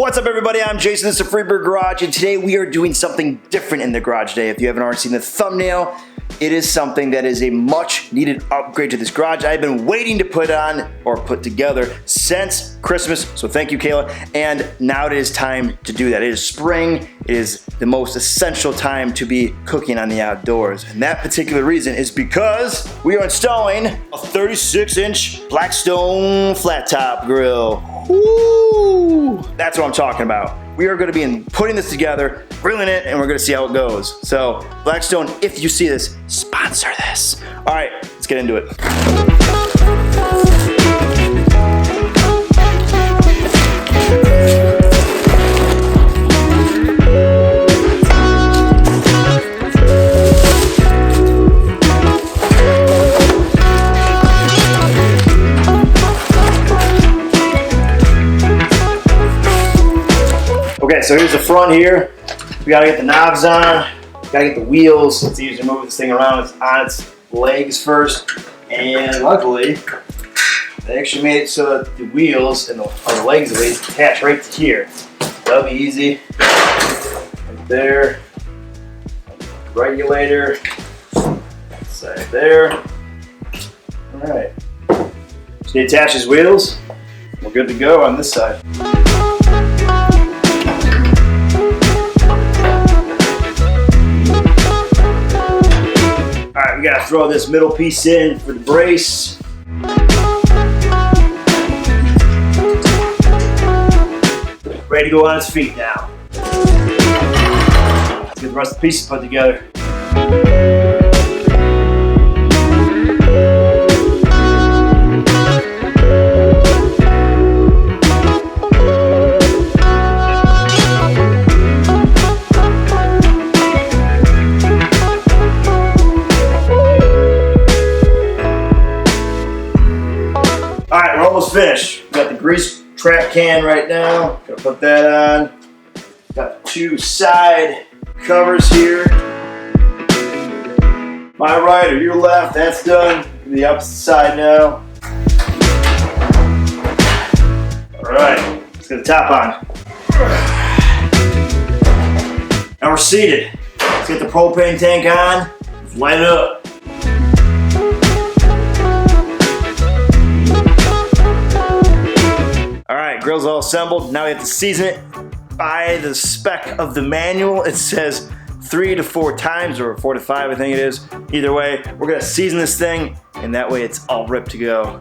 What's up, everybody? I'm Jason, this is Freebird Garage, and today we are doing something different in the garage today. If you haven't already seen the thumbnail, it is something that is a much needed upgrade to this garage. I've been waiting to put on or put together since Christmas, so thank you, Kayla. And now it is time to do that. It is spring. It is the most essential time to be cooking on the outdoors. And that particular reason is because we are installing a 36-inch Blackstone flat top grill. Woo! That's what I'm talking about. We are going to be putting this together, grilling it, and we're going to see how it goes. So, Blackstone, if you see this, sponsor this. All right, let's get into it. Okay, so here's the front here. We gotta get the knobs on, gotta get the wheels. It's easy to move this thing around. It's on its legs first. And luckily, they actually made it so that the wheels and the legs at least attach right to here. That'll be easy. Right there. Regulator. Side there. Alright. So he attaches wheels. We're good to go on this side. We gotta throw this middle piece in for the brace. Ready to go on its feet now. Let's get the rest of the pieces put together. Alright, we're almost finished. Got the grease trap can right now. Gonna put that on. Got the two side covers here. My right or your left, that's done. The opposite side now. Alright, let's get the top on. Now we're seated. Let's get the propane tank on. Let's light it up. Alright, grill's all assembled. Now we have to season it by the spec of the manual. It says 3 to 4 times, or 4 to 5, I think it is. Either way, we're gonna season this thing, and that way it's all ripped to go.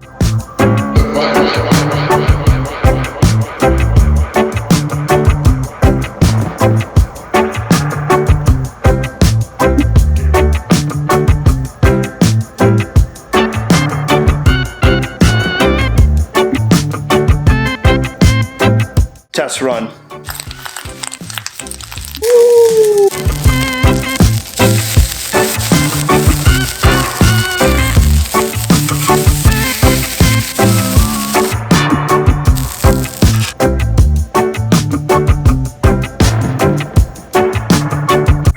Test run. Woo.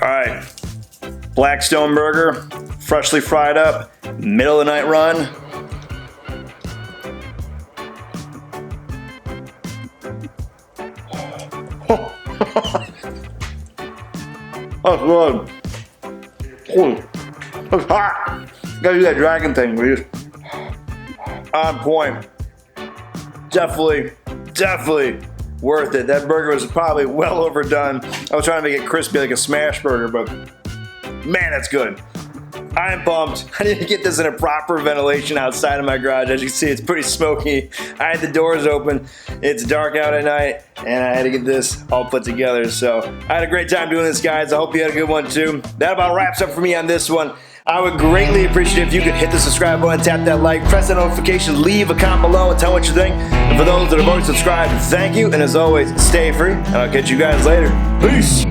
All right, Blackstone burger, freshly fried up, middle of the night run. That's good. Ooh, that's hot. Gotta do that dragon thing. We just on point. Definitely worth it. That burger was probably well overdone. I was trying to make it crispy like a smash burger, but man, that's good. I am pumped. I need to get this in a proper ventilation outside of my garage. As you can see, it's pretty smoky. I had the doors open. It's dark out at night, and I had to get this all put together. So I had a great time doing this, guys. I hope you had a good one too. That about wraps up for me on this one. I would greatly appreciate it if you could hit the subscribe button, tap that like, press that notification, leave a comment below and tell what you think. And for those that have already subscribed, thank you. And as always, stay free, and I'll catch you guys later. Peace.